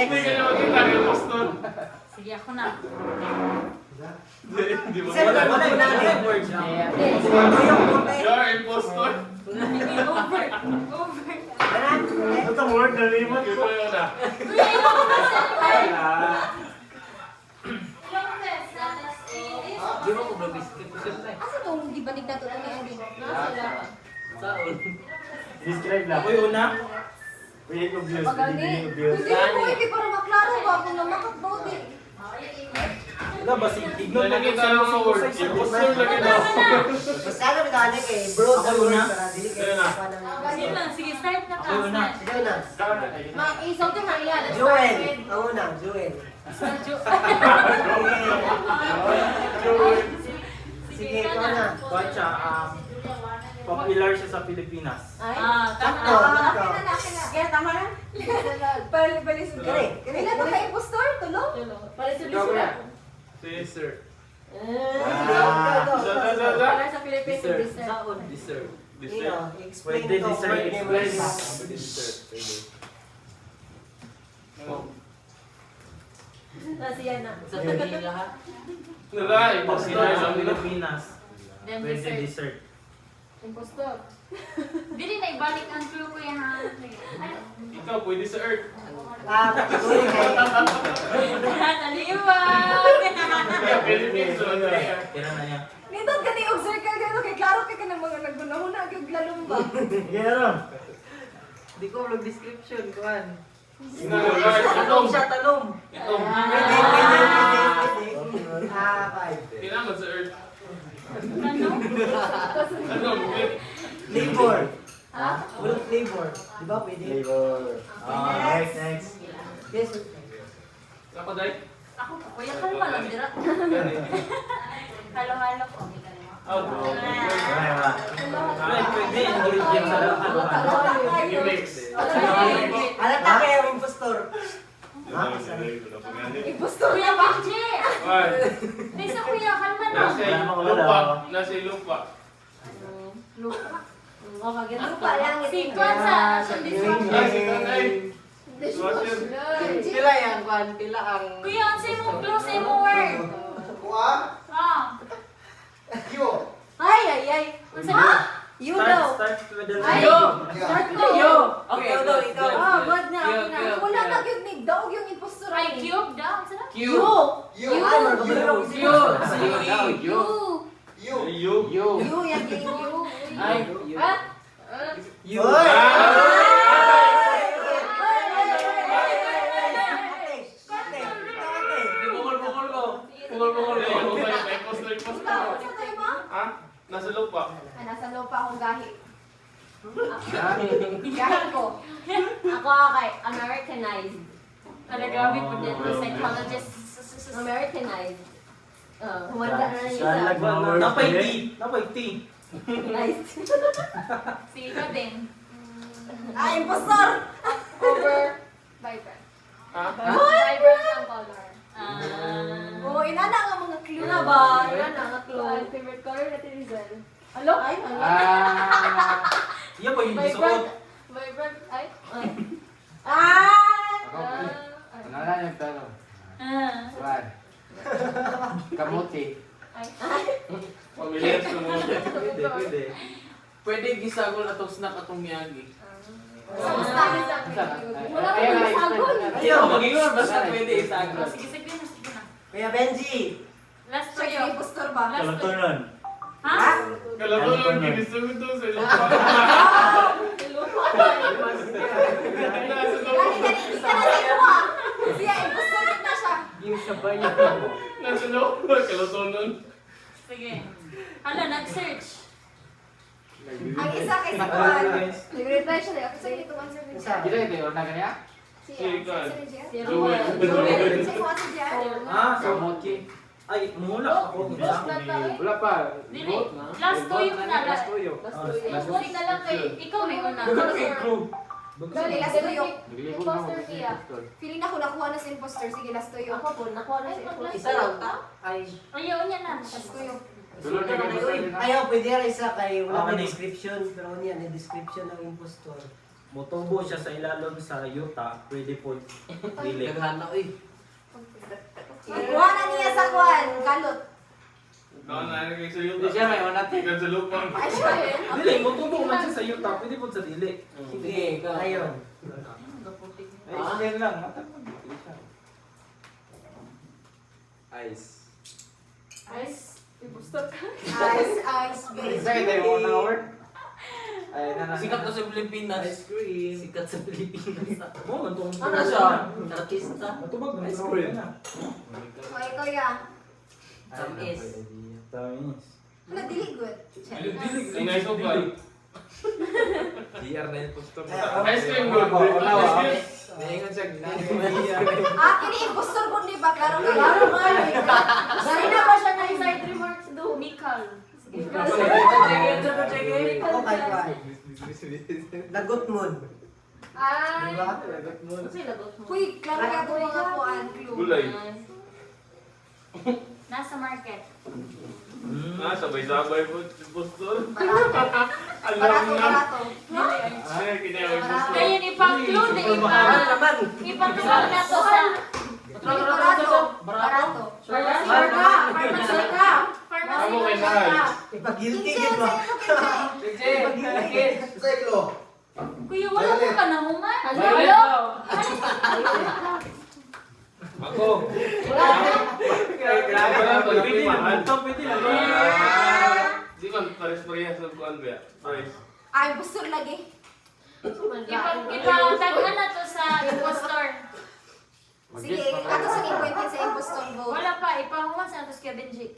Hindi ka na makita, impostor. Sige, ako na. Di ba? Wala yung words na. You're impostor. Over. Over. Ito word na limot. Ito yun na. Kuya, ito ko ba sa Di ba ko blobis? Asa tong gibanig na to ni Andy? Saon. Describe lang. Uy, una. Uy, obvious. Pagani. Hindi ko iki para maklaro ba kung namakot ba di. Ito ba si Ignore na kita ng mga word. Impostor lagi daw. Basta na mekanik eh, bro, Ako una. Sige na. Sige lang, sige, start na ka. Ako na. Sige na. Ma-isaw to na iya. Joel. Ako na, Joel. Sige, ikaw na. Bacha, popular siya sa Pilipinas. Ay. Sakto, sakto. Kaya tama na. Balik Kare, kare. Ilan to kay impostor? Tulo? Ikaw na. Si sir. Para sa Philippines Dessert. dessert. Saon. Dessert. Dessert. Explain Pwede to dessert, word name. explain. Dessert. Pwede. Nasiya na. Sa Manila ha? Nala, Popular impostor sa lang. Pilipinas. Then Pwede dessert. dessert. Impostor. Dili na ibalik ang clue ko yan ha. Ikaw, pwede sa earth. Patuloy kay. Naliwan! Philippines. Kira na niya. Nito gani observe ka gano kay klaro kay kanang mga naggunahuna gyud lalong ba. Kira. Di ko vlog description, kuhan. Itong. Siya talong. Itong. Pwede, pwede, pwede. Five. Kailangan sa earth. Ano? Ano? Labor. Ha? Walang flavor. Di ba pwede? Next, next. Yes. Ako, Day? Ako, kuya, kalma lang, dira. Halo-halo ko. Out. Wala, wala. Pwede ingredient sa halo-halo. I-mix. Alata kayo yung impostor. Impostor. Kuya, Benji! One. Bisa kuya, kalma na. Nasa lupa. Lupa. Lupa lang Sequence sa dishwasher. Pila yan, kuhan. Pila ang... Kuya, ang say mo, close say mo word. Kuha? Ah. Yo. Ay. Unsa You daw. Start with the Ay. yo. Start ko. Okay, ikaw. Ah, wag na. Wala na gyud ni daw yung impostor. Ay, cube daw. Unsa na? You. Yo. Ay, marunong. You. Yo. You yan yung you. Ay, Ha? you. Bukol-bukol ko. Bukol-bukol ko. Impostor. Ikaw, sa tayo mo? Ha? Nasa lupa. Nasa lupa akong gahi. Gahi ko. Ako kay Americanized. Nagagamit po din ng psychologist. Americanized. Humanda na niya Napay tea. Napay tea. Nice. Sige ka din. Ah, impostor! Over. Vibrant. Ha? Vibrant ang color. Ah. Inana nga mga clue na ba? Inana nga clue. Favorite color natin Rizal. Alo? Ay, alo. Yan po yung Vibrant. suot. Vibrant. Ay. Ah! Wala yung tanong. Ah. Juan. Kamuti. Ay. Pamilyas ko mo. Pwede. Pwede gisagol na itong snack atong miyagi. Wala ko yung sagol. Ayaw, mag-ingon. Basta pwede isagol. Sige, sige na, sige na. Kuya Benji. Last to Siya you. yung impostor ba? Last to you. Kalatunan. Ha? Kalabulong, ginisugod to sa lupa. Nasa lupa. Gani, isa na sa kuha. Siya, impostor na siya. Yung sabay niya. Nasa lupa. Kalatunan. Sige. Hala, nag-search. Ang isa kay sa kuha. Nag-reply siya. Ako sa ito answer ni Isa. Gila ito, or na kanya? Siya. Siya. Si Joel. Joel. Siya kuha si Jan. Ah, so, Kamuti. ay, mula ako. Wala pa. Dili. Vote na. Last to you na. Last to you. Vote na lang kay ikaw may una. Dali, last to you. Naglibog na ako. Feeling ako nakuha na si impostor. Sige, last to you. Ako po, nakuha na si impostor. Isa lang ta? Ay. Ayaw niya na. Last to you. Dulot na kayo. Ayaw, pwede yan isa kay wala Okay. may description. Pero niyan, may description ng impostor. Motubo siya sa ilalom sa yuta, pwede po dili. Naghana, uy. Kuha na niya sa kuan, kalot. Hindi siya may unat. Ay, siya yun. Dili, motubo man siya sa yuta, pwede po sa dili. Sige, ikaw. Ayun. Ay, explain lang. Matapag siya. Ice. Ice. Ibustot ka. Ice, baby. Isa kita yung unang word. Ay, Sikat to sa Pilipinas. Ice cream. Sikat sa Pilipinas. Mo man tong. Ano siya? Artista. Matubag na Ice ice cream. na. O, ikaw ya. Tamis. Tamis. Wala, dili good. DR na yung poster. Ice cream good. Ice cream. Naingon siya. Kini impostor ko ni ba? Klaro kayo. Klaro kayo. Dali na ba siya na side remarks do? Mikal. Sige. Oh my God. Lagot mo. Ay. Diba? Kasi lagot mo. Uy, klaro ka po mga kuan. Clue. Gulay. Nasa market. Ah, sabay-sabay po, impostor. Barato. Alam Barato, na. barato. Ay, kinaya impostor. Ngayon ipang-clue na ipang-clue na to sa Barato. Barato. Pharmacy. Amo kay Sahal. Ipag-guilty Kinse, mo. Seklo. Kuya, wala mo ka na human. Hello? Ako. Grabe lang to, Pwede lang. Ito, pwede lang. Di ba, pares-parehas ng kuan ba? Pares. Ay, impostor lagi. Ipang-taghan na to sa impostor. Sige, ato sa ikwento sa impostor vote. Wala pa, ipahuman sa atos kay Benji.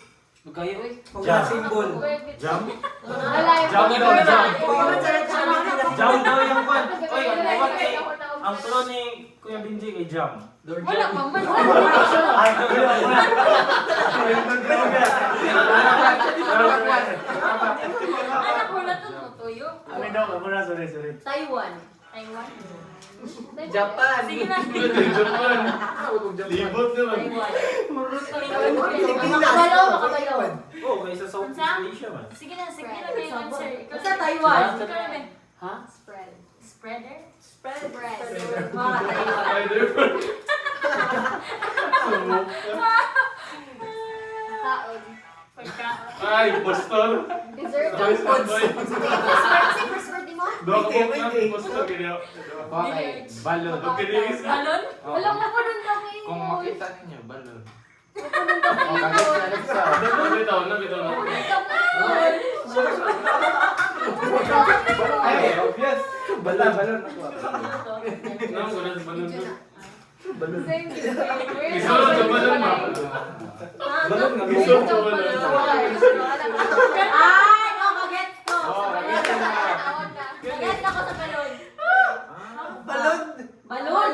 Magkayo, uy. Kung symbol. Jam? Wala, Jam daw, jam. Jam. Jam daw yung kwan. Oy, ang flow ni Kuya Benji kay Jam. Wala pa man. Anak ko na to mo tuyo. Taiwan. Taiwan. Japan. Sige na. Japan. Libot naman. Makabalo, makabalo. Oo, kaysa South Unsa? Asia man. Sige na, sige na may answer. Ikaw Sa Taiwan. Ikaw na may. Ha? Spread. Spreader? Spread. Spider. Taon. Pagkaon. Ay, impostor. Dessert. Junk food. Sige, first birthday mo? Dok ko na impostor ganyan. Okay. Balon. Balon? Wala mo po nun daw Kung ngayon. makita ninyo, balon. Nabitaw na. Ay, obvious. Balon, balon. Nang ko na sa balon Medyo ko. na. Isulod sa balon ma. Balon nga. Isulod sa balon. Ay, no, magets ko. Oh, Magets magets ko. na. Magets ako sa balon. Balon. Balon?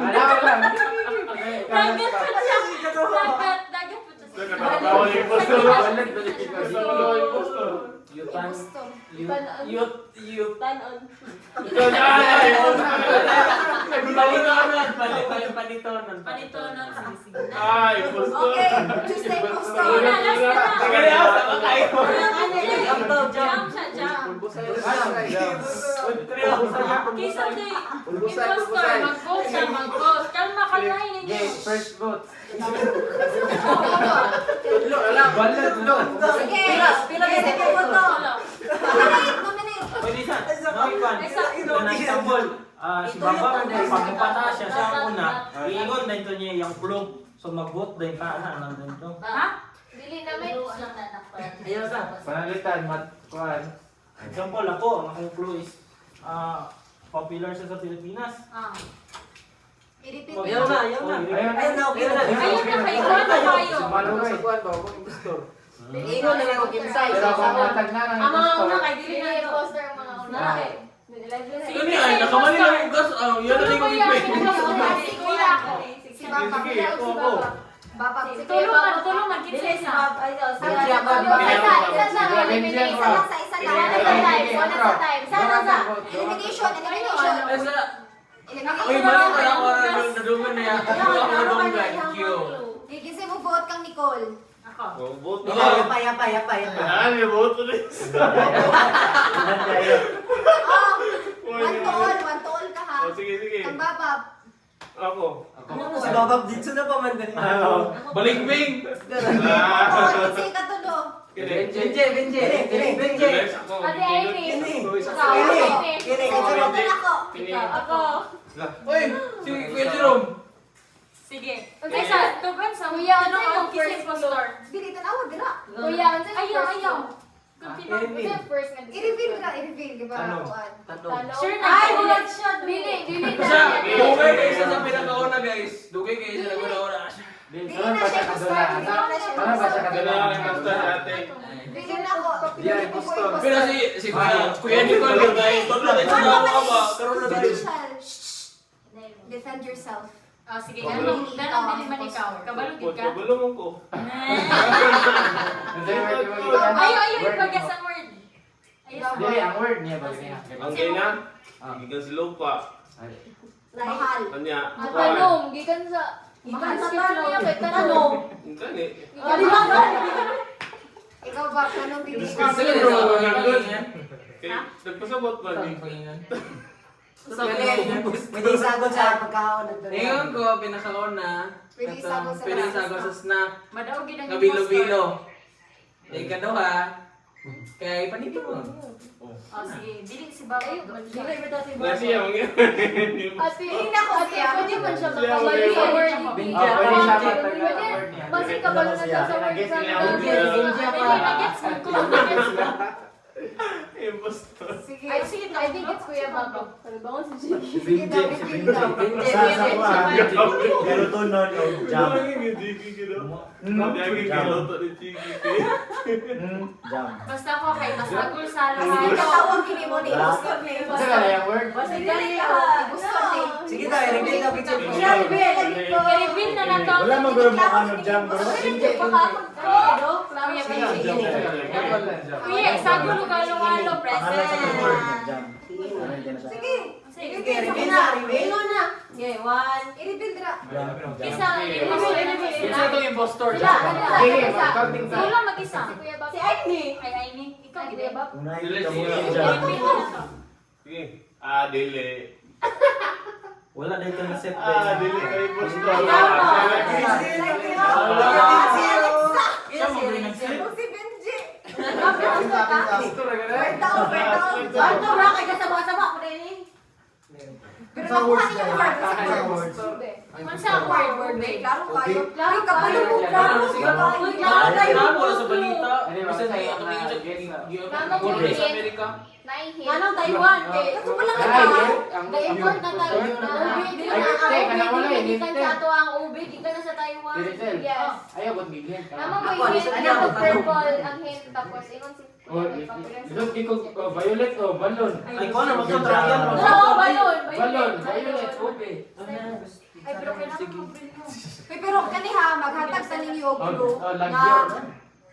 Alam ko lang. Dagat po siya. Dagat po siya. Nakakatawa yung impostor. Balon, Nakakatawa yung impostor. Yutan. Impostor. Tanon. Ikaw na ay Panitonan. Panitonon. Sige, sige. Ay, impostor. Okay, Tuesday impostor. Sige na, last na. Jam. Jam siya, jam. Kisa to impostor. Mag-vote siya, mag-vote. Kalma-kalmahin ninyo. Okay, first vote. Balon. Sige, second voto. Wala. Nominate. Pwede sa. Nakikwan. Kanang example. Si Baba, pagpapata siya siya ang una. Iingon na ito niya yung clue. So mag-vote din ka na lang din to. Ha? Bili namin. Ayaw sa. Panalitan, kuhan. Example ako, ang akong clue is popular siya sa Pilipinas. Ah. I-repeat Pag- mo. Ayaw na, ayaw na. Ayun Ayaw na, okay na. Ayun na kayo. Ikaw na kayo. Sumalo sa kuhan ba? Kung impostor. Ingon na lang ako kinsay. Pero kung matag na ng Ang mga impostor. una kay dili na to. Ito niya, ay nakamali lang yung gas. Yan na yung Kuya, big si Kuya ako. Si Baba. Sige, ako. Baba. Tulungan, kitsa isa. Elimination. Uy, mali ka lang ako nadungan na yan. Ako nadungan. Q. Kasi mo vote kang Nicole. Ako. Vote Oh, na. yapa. Ano yung vote ulit? Oh, One to all ka ha. Oh, sige, sige. Ang babab. Ako. Si Babab dito na pamandan. Baligbing! Kasi katulo. Kini. Benje. Ako. Ate Amy. Kini. Ikaw, Amy. Kini. Kini ako. Kini. Ako. Uy! Si Kuya Jerome! Sige. Ay, sa tugon sa Kuya, ano ano ang yung kisa first impostor? Dili tanawa dira. Kuya, ayaw. Continue. First nga. I-reveal ka, i-reveal. Di ba? Kuan. Sure na. Ay, Ay, wala siya. Dili Siya! na. Dugay kayo sa pinakauna guys! Dugay kayo sa pinakauna. Dili na siya impostor. Dili na siya Ano ba siya impostor. Dala ang basta ate. Dili na ako. Yeah, Dili ko impostor. impostor. Pero si Kuya Nicole yung guy. Totoo na siya ka ba? Karoon na tayo. Judicial. Defend yourself. Ah, sige, ganun dili man ikaw. Kabalugid ka. Pagulong ko. Ayaw, ipagas ang word. Ayaw. Dili, ang word niya ba niya? Ang kaya gikan si Lupa. Mahal. Kanya. Tanong, gikan sa Mahal sa tanong. tanong. Tanong. Kani. Ikaw ba? Anong dili Sige, ka? sige, sige. Kay nagpasabot ba ni? Pwede isagot sa pagkaon. Ngayon ko, pinakauna. Pwede isagot sa Pwede isagot sa snack. Madaog gid ang Nga bilo-bilo. Ikaduha, kay panito mo. Oh, sige. Dili si Babay. Dili ba dati Na siya mga. Ate, Hindi na ako siya. pwede man siya Siya, makabalik sa okay. word. Binja, pwede siya matag Pwede. ang word niya. Basta kabalo na siya sa word. Nag-guess niya. Nag-gets mo ko. Nag-gets mo. Impostor. Sige. Ay, sige, I think it's Kuya Babay. Sabi ba ko si Jiggy? Sige daw, reveal daw. Pero to non o jam. Hindi gigilo. Hindi gigilo to ni Chiki. Jam. Basta ako kay mas agul sa Kasi lahat. katawag kini mo ni Oscar ni. Kasi kaya yung word? Basta dili ka. Gusto ni. Sige tayo, reveal na kita. Siya, reveal. I-reveal na nato. Wala mang gulo mo ano jam bro. Hindi pa ka. Ano? Kuya, Kuya, sa gulo ka halo Pangalan sa word niya, present. jam. Ano yun siya? Sige. Sige, Reveal na. Reveal na. Okay, one. I-reveal dira. Isa, i-reveal. Isa itong impostor. Sila, Sige, mag-counting Ikaw tayo. lang mag-isa. Si Aini. Ay, Aini. Ikaw, Kuya Bob. Unahin Dili kita mo siya. yung jam. I-reveal na nato. Sige. Dili. Wala dahil ka na-set Dili kay impostor. Siya mo rin nag-set. Si Benji. Pastor, Word daw, word daw. Ano ra kay kasama-sama ko din. Pero nakuha niya yung word. Sa Kasi words. Unsa ang word Word, babe? klaro kayo. Klaro Ay, kabalo mo, kayo. klaro mo. Sige. Klaro Klaro kayo. Wala sa balita. Ano ba? Kasi Sa'yo ito na yung guess na. Gulo sa Amerika. Anong Taiwan? Ako pala Ay, kita. Ga-import na tayo na ube. Di Ay, na teka, ang wala ube. eh, Gikan hintay. sa ato ang ube. Gikan na sa Taiwan. Diritel. Yes. Ayaw, ba't bigyan ka? Tama mo Ako, yung isa hint. niya, Ano ako, purple ang hint. Tapos ingon si Oh, Kuya Bob. ito ikaw, violet o balon? Ay, ko na magsa-try yan. Oo, balon. Balon, violet, ube. Ay, pero kailangan mag-brilyo. Uy, pero kaniha, maghatag sa ninyo og clue Oh, na lagyo.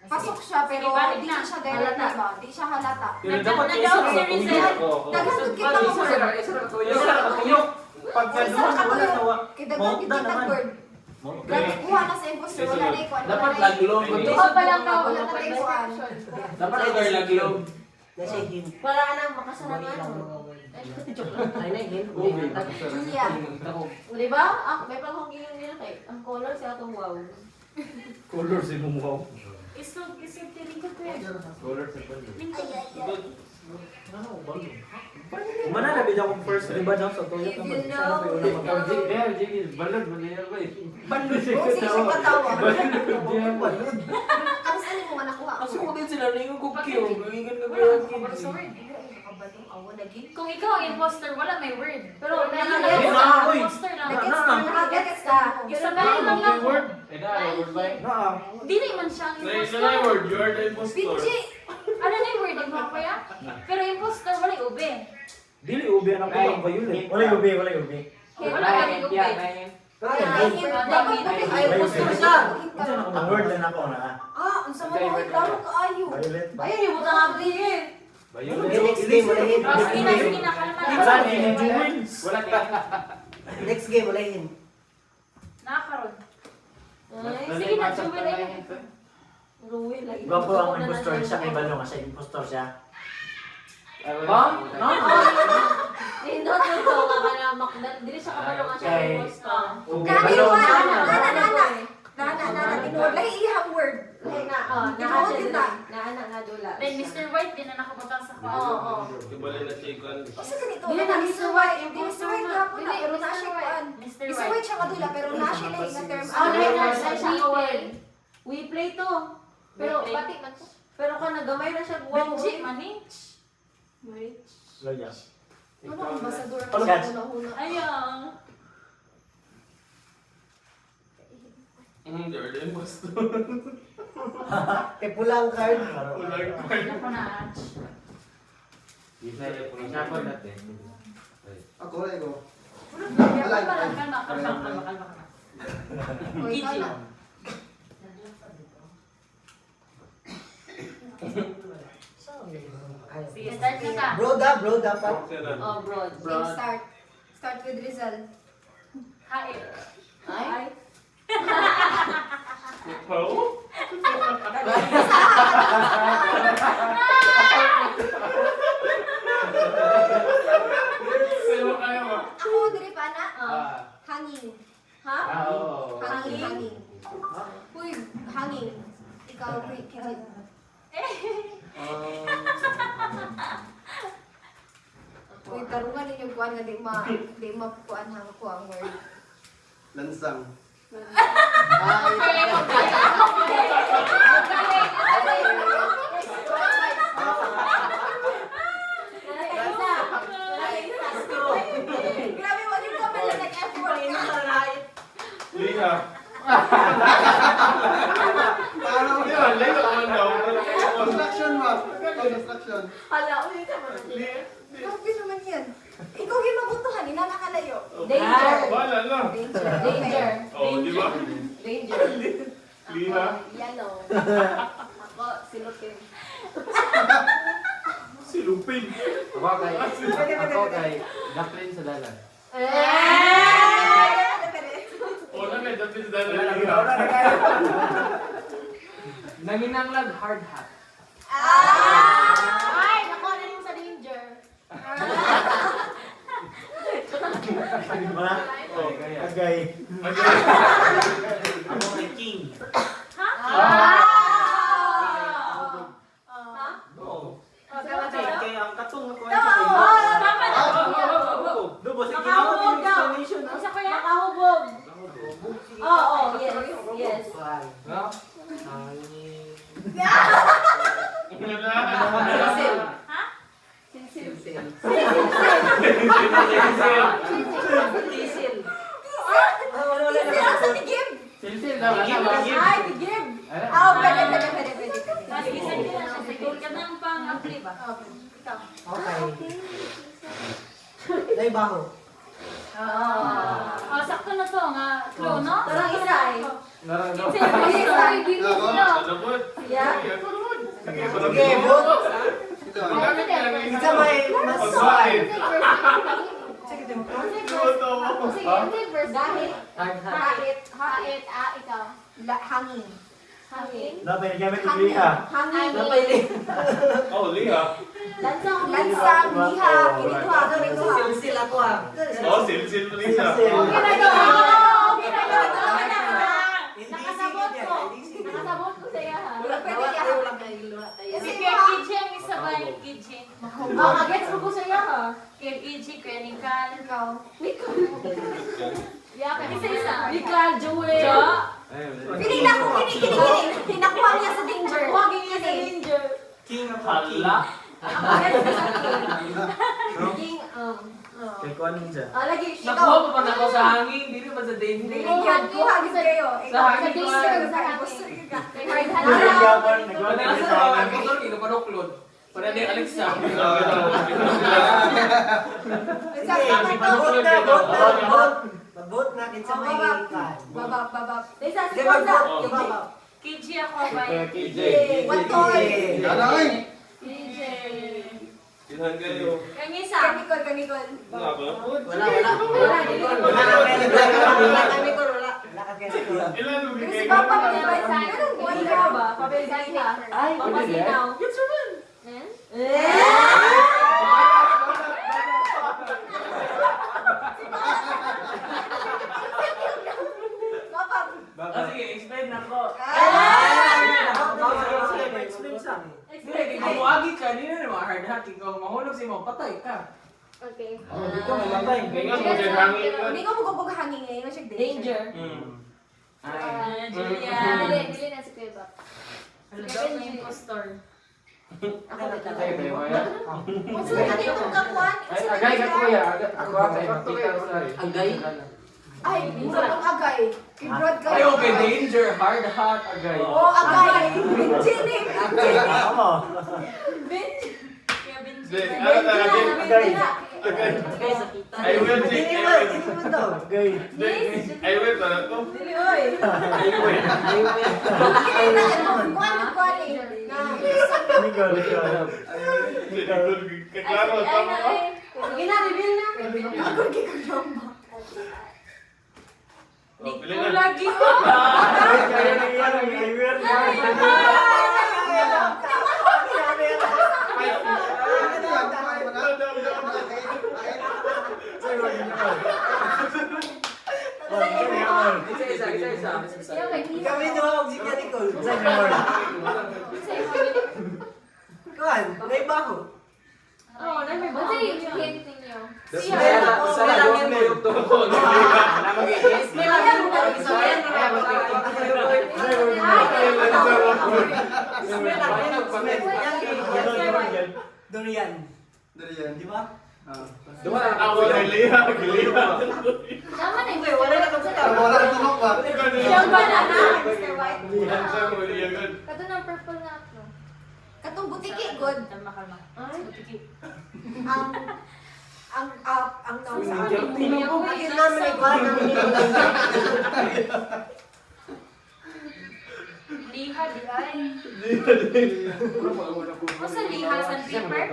pasok siya pero Ibalik di na. siya direct Halata. ba? Di siya halata. Pero dapat Nag-doubt isa si ka Rizal. Daghan kita mo Isa word. na, isa na katuyok. Isa ka tuyok. Pag kaduhan wala tawa. Kay daghan Mount kita na naman. word. Daghan kuha na sa imposter wala na ikuan. Dapat laglong. Duha pa lang daw. Wala na ikuan. Dapat ikaw laglong. Nasa hint. Para na makasalanan. Ay na hint. Julia. Di ba? May panghanggingan nila kay ang color sa atong wow. Color si Mumuhaw. Isog tiring ko kay. Color sa balon. Umana na bida kong first riba daw sa tuyok If naman. you Sana pa yung unang Ikaw, Jig, there, Jig, balon, manayal ba eh? Oh, sige siya patawa. Balon. Ano saan mo nga nakuha? Kasi kung din sila ningon ko kiyo. Gawin ka Wala na ako sa word. Kabalong awa lagi. Kung ikaw ang imposter, wala may word. Pero Wala. nangyayari Wala, sa oy. imposter lang. Nagets ka. Nagets ka. Sabihin lang ako. Word. Eh na, word ba eh? Naa. Dili man siya ang Sa isa imposter. na yung word, you are the impostor. Benji. Ano na yung word mo kuya? Pero imposter, wala yung ube. Dili ubi ang kulang violet. Wala yung ubi, wala yung ubi. Wala yung ube. Dapat ay imposter siya. Ang word lang ako na. Unsa man mo klaro kaayo. Violet ba? Ayun, mo tang ablihin. Next game, wala hint. Sige na, kalma na. Saan yung Jewels? Wala ka. Next game, wala hint. Nakakaroon. Sige na, Jewel ay. Gwapo ang impostor siya kay Balong kasi impostor siya. Ma'am? No? Nindot ko to nga ka na makdal. Dili siya kabalo nga siya Okay. yung posta. Kaniwan, nana, tinuod lahi iyang word. Lahi na, naa Tinuod siya kita. dili. Naa nga dula. Then Mr. White din na nakabutang sa kwan. Oo. Ibalik na siya ikuan. Kasi ganito, Dili na, Mr. White, yung Mr. poster White na. gapon na, Dili, pero Mr. na siya White. kuan. Mr. Mr. White. White siya kadula, pero na siya lahi nga term. Ah, lahi na White. siya siya We ka play. word. We play to. Pero We play. pati man to. Pero ka nagamay na siya guwang Benji, manich. Loya. Ano ang ambasador Ano, sa guys? una-una? Ayaw. Jordan Boston. Kay pulang card. Ulang Ako na. Isa yung sapon natin. Ako na ikaw. Kalma, kalma. O, ikaw na. Sige, start na ka. Bro dapat. Oh, broad. Game start. Start with Rizal. Hai. Ay? Oh? Sino kaya mo? Ako, diri pa na. Ah. Hangin. Ha? Oo. Hangin. Hangin. Uy, hangin. Ikaw, Kikit. Uy, tarungan ninyo kuan nga di makuan hang ko ang word. Lansang. Grabe mo yung comment na nag-effort ka. Liha. Paano mo Yan, later naman daw. Construction mo. Construction. Hala, ulit ka mo. Grabe naman yan. Ikaw yung mabutuhan, inanakalayo. Danger. Wala na. Danger. Danger. Oh, di ba? Danger. Liha. Yellow. Ako, silutin. Si Lupin. Ako kay Jacqueline sa dalan. O na may dati sa dala Wala Liha. na kaya. Nanginanglag hard hat. Ay, nakuha na yung sa danger. Wala. Oh, Agay. Ako kay King. Oo. Kaya ang katong ako ay Dubo, sige Nakahubog naman yung daw. explanation. Isa ko yan? Nakahubog. Oo, yes. No? Silsil. Ha? Silsil. Kasi ang sa tigib. Silsil daw. Ay, tigib. Ano? Ah, pwede. Kasi isa din na siya. Siguro ka ng pang-apply ba? Ikaw. Okay. Dahil baho. Oh, sakto na to nga. Clue, no? Parang isa eh. Narano. Alabot. Yeah. Sige, Sige, bot. Ito. Isa may mas Bakit? Sige, din. Gahit. Hard hat. Hait. Hait. Ikaw. Hangin. Hangin. Dapat gamit yung liha. Hangin. Oh, Liha. Lansang. Lansang, liha, kinituha, kinituha. Silsil ako ah. Oh, silsil pa rin siya. Nakasabot ko. Nakasabot ko sa iya ha. Si Kuya Kichi ang isa ba yung Kichi? Oh, magets ko sa iya ha. Kuya Kichi, Kuya Nicole. Ikaw. Isa-isa. Nicole, Joel. Jo. Pinila ko, kinakuha niya sa danger. Huwag niya sa danger. King ako, King. Hala. King, Kay Kuan Ninja. lagi, Nakuha pa na ako sa hangin. Dili ba sa danger? Kuha gid kayo. Sa hangin ko danger, ay. sa hangin. Silsil gapon. Wala na sa mga motor. Ikapanuklod. Para ni Alexa. Sige, magbot na, bot. Magbot na, kinsa may kan. Baba. Isa, Sige, si Rosa. magbot. Kichi ako ba yung KJ. Wantoy. Galay. KJ? Ilhan kayo. Yung isa. Kanikol. Nga ba? Wala. Wala ka kaya siguro. Ilan mo Pero si bigay Papa, ko? Ikaw ba? Pabalikan ka. Ay, pwede Papasinaw. yan. Eh? Sige, explain na ko. Explain sa akin. Sige, kung mamuagi ka, hindi na naman hard hat. Kung mahulog si mo, patay ka. Okay. Hindi ko mamatay. Kaya nga mo dyan hangin. Hindi ko magubog hangin ngayon. Siya Danger. Julian. Dili na si Kuya Bak. Kevin yung impostor. Ako dito. Ay, may wala. Kung sila natin yung kakuan, Ay, agay ka kuya. Ako agay. Makita ko sa Agay? ay, minsan ang agay. Kibrod ka. Ay, okay, danger, hard hat, agay. Oo, agay. Jenny. Tama. Kevin Hindi, Julian. Agay sa kita. I will Hindi take mo, hindi mo daw. Gay. I will ba na to? Dili, oy. Anyway. Ay, na, kuan na kuan eh. Na, Hindi ko. Kaklaro, tama ko. sige na, reveal na. Ako kikagamba. Oh, pili Ikaw na. lagi mo. Isa. Siya kay Nina. Kami tumawag si Kuya Nicole. Kuan, may baho. Oo, na may Ano bahay yung yun. painting niyo? Sa langit mo yung Durian. Durian, di ba? Ako na liha, giliha. Tama na yung Wala na kang Wala kang tunok ba? Siya ba na na, Mr. White? Handsome mo liya good. Kato ng purple na ako. Katong butiki, good. Kalma, kalma. Ang naw sa akin. Ayun namin ay kuha namin ito. Liha, di ay. O sa liha, sandpaper?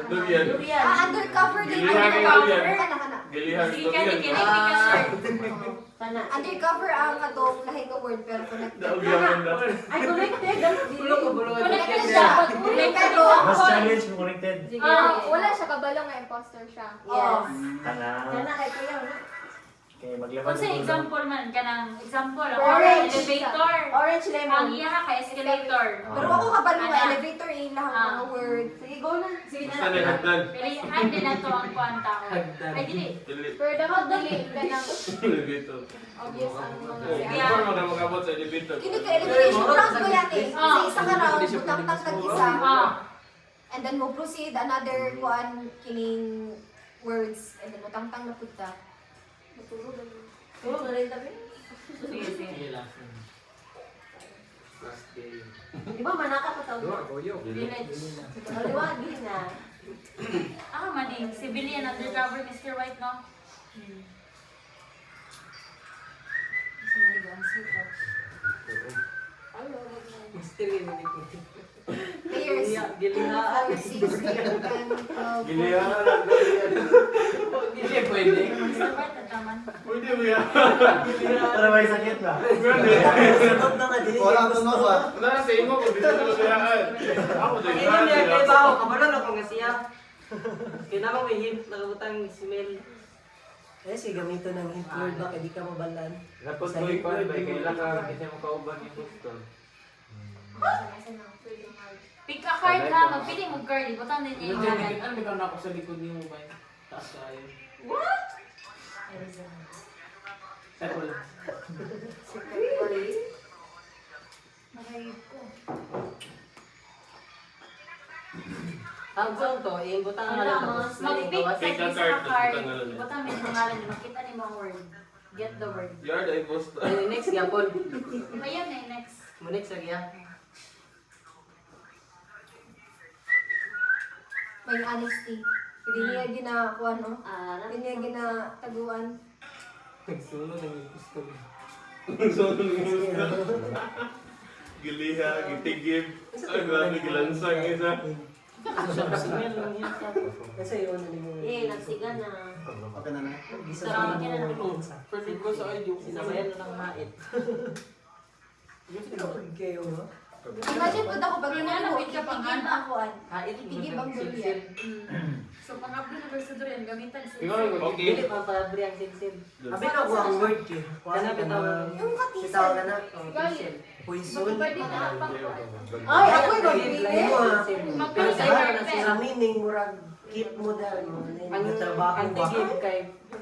Durian. Undercover din. Giliha kay Undercover. Durian. Kana. Giliha Sige kay ka, di durian. kinig, di ka sir. Undercover ang katong lahi nga word pero connected. Daugyaman na. Ay, connected. Connected dapat. Connected Pero, Mas challenge mo connected. wala siya kabalo nga imposter siya. Yes. Kana. Kana kay Kuya. Kaya maglabas. Kung sa example man, kanang example, ang Orange. elevator. Orange Ang lemon. iya ka escalator. Pero ako kabalo nga Ana. elevator yung lahang mga word. Sige, go na. Sige na. Basta na hagdan. Pero handi na to ang kuwan tao. Hagdan. Ay, dili. Dili. Pero dapat dali ka ng Elevator. obvious ang mga Oh, siya. before mo na magabot sa elevator. Kini ka elimination round ko yan eh. Sa isa ka round, butang-tang tag-isa. Ah. And then mo proceed another kuan kining words and then butang-tang na punta. Matulog na rin tabi. Sige, sige. Di ba manaka pa tawag? Village. Maliwag din na. Ako man eh, civilian undercover Mr. White, no? Sa maligang sukat. Players. Gilihaan. 4, 6, 8, 10, 12. Gilihan na lang. Hindi pwede. Mr. White, nagtaman. Pwede mo yan. Para may sakit ba? Sunod na nga, dili. Wala kang tunok ba? Wala na sa imo kung dito na luyaan. Ako din. Ang ino niya kay baho, kabalo na ko nga siya. Kinamang may hint, nakabutang smell. Eh, sige, gamito ng hint word ba? Kaya di ka mabalan. Tapos ko ipan ba kaila ka kasi mo kauban ni Boston. Pick a card ha, magpili mo card. Butang din niya yung ganan. Ano ikaw na ako sa likod ni mo ba? Taas tayo. Settle. Nakayip ko. Ang song to, iimbutang nga lang tapos Mag-pick sa Pick a isa card, ka card. butang nga lang. Butang may pangalan niya. Makita niyo mga word. Get the word. You are the imposter. Ay, next gyapon. Ayun eh, next. Mo next lagi ah. May honesty. Hindi niya ginakuha, no? Hindi niya ginataguan. Nagsunod ang gusto. Giliha, gitigib. Ay, grabe gilansang isa. Kasi yun, ano yung... nagsiga na. Okay na na. Sarang ka na. Perfect ko sa audio. Sinabayan na ng mait. Kayo, no? Imagine po ako pag Pinanapit ka pang itigib anak. ako an. Itigib ang durian. So, pang-abli na ba sa durian, gamitan sa Ikaw yung Okay. Dili pa palabre ang silsil. Abi na ko ang word ki. Kana bitaw. Yung Bitaw katisan. na ang silsil. Poison. Pwede na pang Ay, ako yung Pwede. magpili. Mapili sa Sa perfect. Sa meaning murag keep mo dahil mo ang trabaho ang ba? tigib kay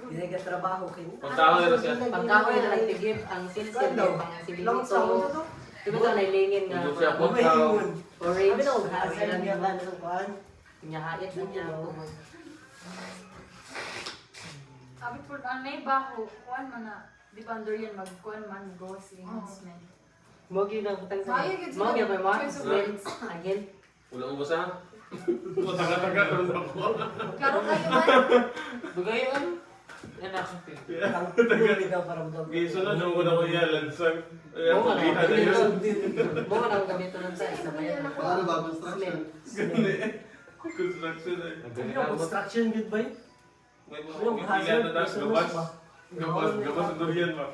Hindi ka trabaho kin. Pagkahoy na siya. pagkahoy na nagtigib ang silsil kay pang Long sa mo sibilito. to. Diba ito nailingin nga Hindi siya Bumahingon. orange. Abi na ko Asa asa lang niya yan ano kuan. Nyahayat na niya ako. Abi po, ang may baho, kuhan man na, di ba durian magkuhan man, ghost, enhancement. Mogi na butang sa. Mayo, yun sila. Mogi ba mo? Choice of Smells again. Wala mo basa? Taga-taga ron ako. Klaro kayo man. Dugayon. Yan ako. Ang tuloy ka para mo. Gisunod yung una ko yan, lansang. Ay, Mo ang na pagihan na yun. Mo na ang gamito ng sa isa bayan. Ano ba construction? Gani. Construction ay. Ano construction good ba? May Yung mga hazard, na tas, sunod gabas. ba? Gabas ang durian ba?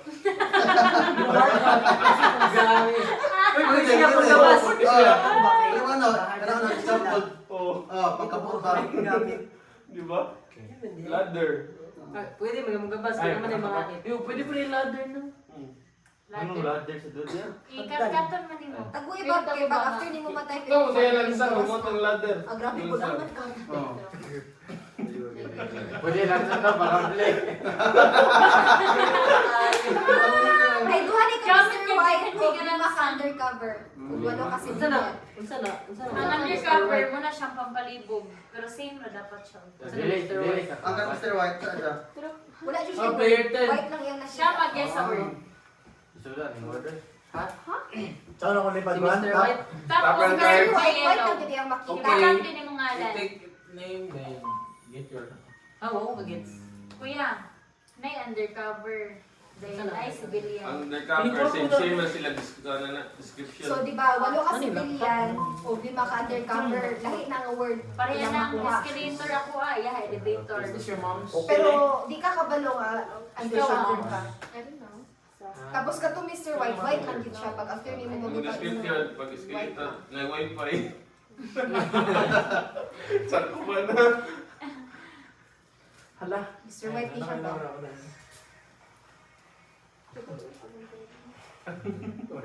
Grabe. Uy, siya po labas. Yung ano, ano example. Oo. Pagkabot ba? Gamit. Di ba? Ladder. Pwede magabas ka naman yung mga Yo, pwede pa rin ladder na. Ladder. ladder sa durian? Ikat-katan man mo. Taguy ba kay bag after ni mo matay Ito, kaya lansang, umot ang ladder. Ah, grabe po naman ka. Pwede lang sa parable. Ay, duha ni ka Gamit Mr. yung White hindi o ka lima lang ka undercover. Kung walo kasi Unsa na? niya. Unsa na? Unsa na? Ang undercover mo na siyang pampalibog, pero same na dapat siya. Dili, dili ka. Ang Mr. White sa siya. Wala siya Oh, player 10. White lang yan na Siya mag-guess sa word. Sudah, in order. Saan ako lipad Si ba? Mr. White. Tapos Tapos Mr. card. White lang Yellow. kita yung makita. Takam din yung ngalan. Name, get your... Ah, oo, kagets. Kuya, may undercover. Dahil ay civilian. Ang undercover, same na sila description. So, di ba, walo ka civilian o lima ka undercover, lahi na ang word. Pareha ilang ng makuha. escalator ako yeah, elevator. Is this your mom's? Pero di ka kabalo nga, undercover Ikaw, ka. I don't know. Tapos ka to Mr. White, white lang din siya. Pag after ni mo Ang magbutang description, pag escalator, na wifi. Saan ko ba na? Hala. Mr. White ni siya ba?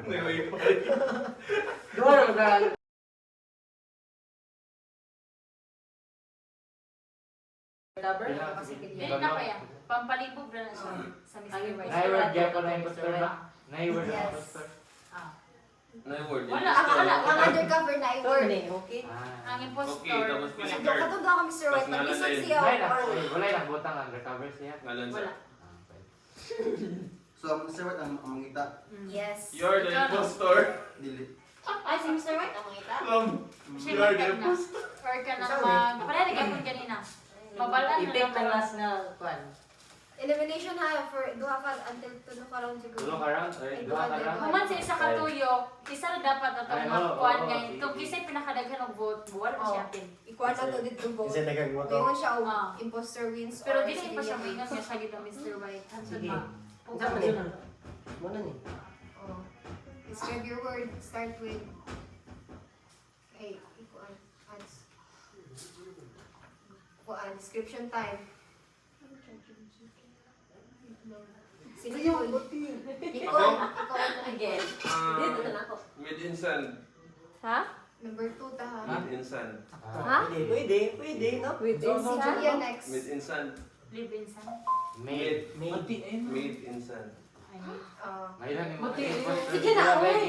Na wifi. Duha na mag cover. Dili na kaya. Pampalibog na siya sa Mr. White. Nayward gyapon na impostor ba? Nayward na Yes. impostor. Na word. Wala, Ang undercover na Ito i-word. ni, okay? Ah. Ang impostor. Okay, tapos wala. pili- Ito, katong ka Mr. White, pag isot siya Wala na, or wala na butang undercover siya. Ngalan sa. Wala. So, Mr. White ang mangita. yes. You're the impostor. Dili. Ay, si Mr. White, ang makita. Siya You're the mag-tag na. impostor. Or ka na mag... Pareha na gapon kanina. Mabalan na Ipik lang. ng last na kwan. Elimination ha, for duha ka until tulo ka round siguro. Tulong ka round, ay, duha ka round. Human sa isa ka tuyo, isa na dapat na Ay, itong oo, makuhaan oo, ngayon. sige. Kung kisa'y pinakadaghan ng vote, buwan pa siya atin. Ikuha na to dito vote. Kasi nagagawa to. Ngayon siya o Ah. imposter wins Pero or di pa siya civilian wingat wins. nga siya gito, Mr. White. Hansod Sige. ma. Unsa man ni? Mo na ni. Oh. Describe your word. Start with... Ay, ikuan. Ads. Ikuan. Description time. Sino yun? Ikaw. Again. Dito na ako. Made in sand. Ha? Number 2 ta ha. Made in sand. Ha? Pwede, no? Si Julia next. Made in sand. Live in sun. Made. Made in sand. Ngayon yung Buti. impostor. Sige na, oy.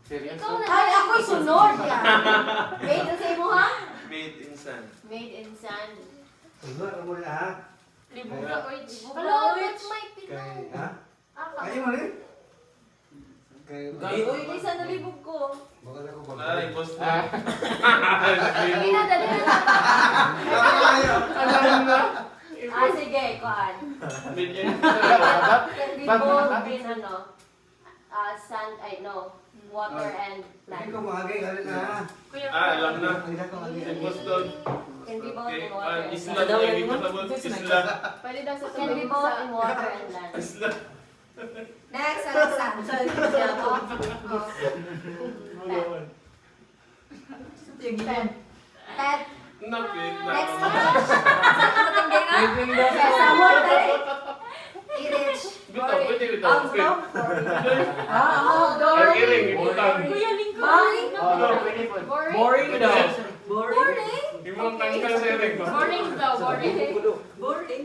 Serious? Ikaw na. Ay, ako'y sunod yan. Made na sa'yo mo ha? Made in sand. Made in sand. Sunod mo na ha. Libog ka, oy. Hello, that's my Pinoy. Ha? Ah, Kaya mo rin? Kaya Oy, Isa na libog ko. Baka na ko Ah, impostor. Ay, nadali na. alam na. Ah, sige, kuan. Made in Can be Ba't both naman? in ano, sand, I know, water and Hindi land. ko mahagay ka rin ha. Kuya, alam na. Hindi ko mahagay. Impostor. Can be both Okay. in water and Isla land. na yung ikasabot. Isla. pwede daw sa Can be both in water and land. Isla. Next, ano sand? Unsa ni siya ako? Oh. Pet. Napit na. Next one. Sa matindi nga. Okay, samot dali. Irich. Bitaw, pwede bitaw. Boring. Iring, ibutang. Kuya Lingko. Boring. Boring. Boring daw. Boring. Ibang tangkal sa iring ko. Boring daw, boring. Boring.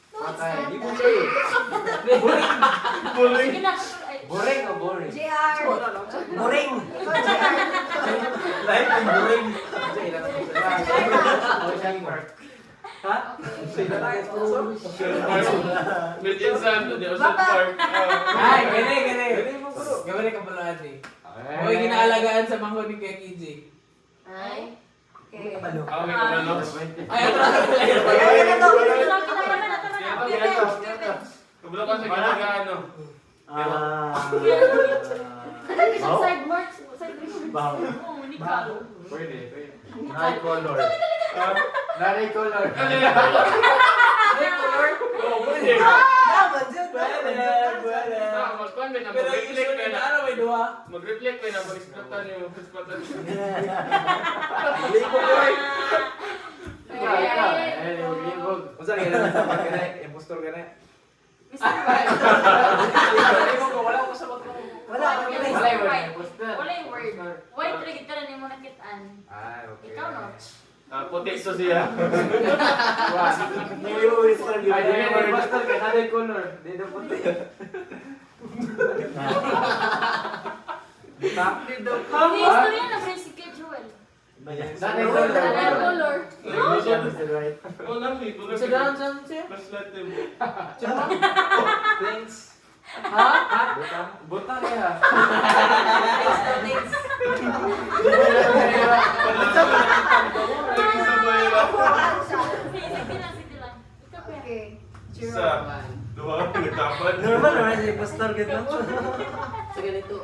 No, it's Okay, not. di mo kayo. Buling. Sige na. Boring o boring? JR. Boring. Ikaw, JR. Life ang boring. Ocean Park. Med Insan, di Ocean Baba. Park. Ay, gani. Gawin ka pala ni. Huwag ginaalagaan sa mangko ni Kuya Kiji. Ay. Okay. Ano? May kumano. Ay, ito na. Ay, ano to? Kabula ka sa ginagaano. Side marks. Side Bahaw. Oh, Nicole. Pwede. Night color. Night color. Oo, pwede. Naman dyan. Magkuhan ba na? Pero yung Mag-reflect isunod ba na na? ano may duha. Mag-reflect ba na? Mag-explatan yung explatan. Libog. Unsa ni na sa pagkana? Impostor ka na. Wala ko sa mga. Wala. Wala yung imposter. Wala yung word. White rig ka na ni mo nakitaan. Ah, okay. Ikaw no? Puti so siya. Ay, di yung imposter ka. Another color. Di na puti. Bakit daw? May istorya na friend si Kuya Joel. Another Another color. color. Oo, nami. Sa daan sa siya. Flashlight din. Thanks. Ha? Butang ya. Sabay lang. Kuhaan siya. Sige lang. Ikaw Kuya. Okay. Zero. Isa. Dua. Nagtapan. Normal naman siya impostor ganun. Sa ganito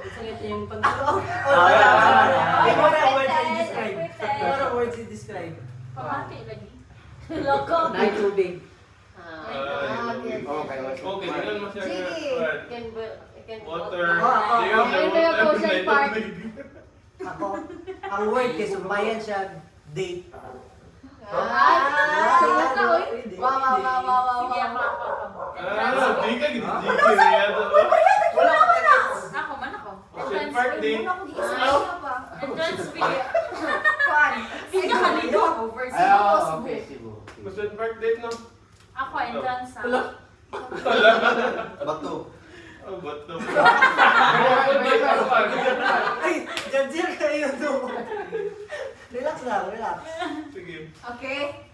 yung pantalo. Ay, what a word to describe. Repeated. What a word to describe. Pamati lagi. Loko. Night tubig. Okay. Okay, Okay, tingnan mo siya. Sige. Water. Oo. Tingnan mo, Ito yung water, Ocean may Park. tubig. Ako, ang word kay sumbayan siya, date. Ah, wow, wow, wow, wow, wow, Sige ako. wow. Di ka, di ka. Wala ka na. Ako man ako. Ocean Park din. Muna ko giisa ka pa. Entrance fee. Kuhaan. Pinakaligo over Ay, oh, okay, Cebu. Ocean Park din, no? Ako entrance sa. Bato. Oh, ba't to? Ay, judge kayo to. Relax lang, relax. Sige. Okay.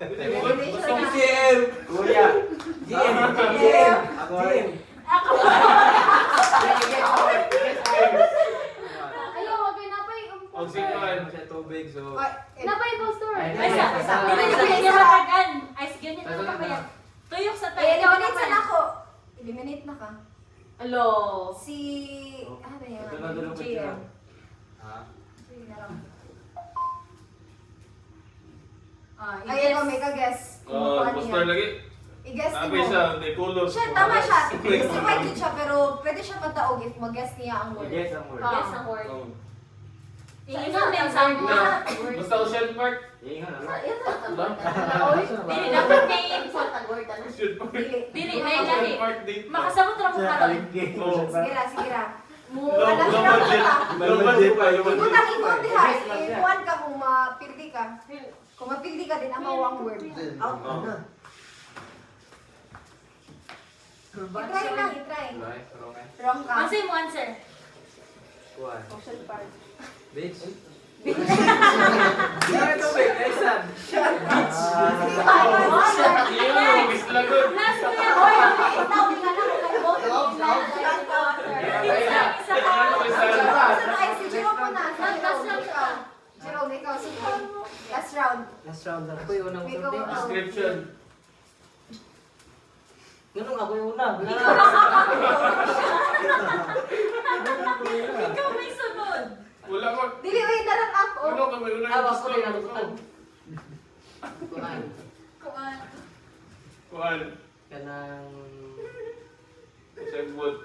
Gusto ko GM. Kuya. GM. Ako GM. Ayaw, wag kayo napay. Og sikuan. Siya tubig, so... Napay poster. Ay, Ay, sa. Isa. Dili na kaya niya matagan. Ay, sige niya na kaya. Tuyok sa tayo. Ikaw na Eliminate na ako. Eliminate na ka. Alo. Si... Ano yan? Dulong-dulong ko siya. JM. Ha? Sige na lang. Ah, Ay, ikaw may ka-guess. Kung ano Poster yan. lagi. I-guess Sabi mo. siya, may color. Siya, tama siya. Si White yun siya, pero pwede siya mataog if mag-guess niya ang word. Yes, ang word. Yes, ang word. Oh. Tingnan din sa Na, basta Ocean Park. Ingat, ano? Dili dapat kay Ocean Park. Dili. Dili na Ocean dali. Park date. Makasabot ra mo karon. Oh. Sige ra, sige ra. Mo, Low alam low na budget. ka. Low budget pa. Low budget. Ibutang ibon diha. Ipuan ka kung mapildi ka. Kung mapildi ka din, ang mawang word. Out na. I-try lang, i-try. Right, wrong eh. Wrong ka. Ano mo answer? Kuwan. Ocean Park. Bitch. Ay, tubig. Ay, sad. Iyo, mabis lagot. Last ko yan. Oy, itaw ni ka na kung kay both. Isa pa. Ay, si Jerome mo na. Jerome, ikaw. Last round. Last round na. Ako yung unang Ikaw usap ang- Description. Ganun ako yung una. Ikaw may sunod. Wala ko. Dili, wait, darang ako. Ano ka may unang Awas ko gusto? din ang utang. Kuan. Kuan. Kanang... Sagbot.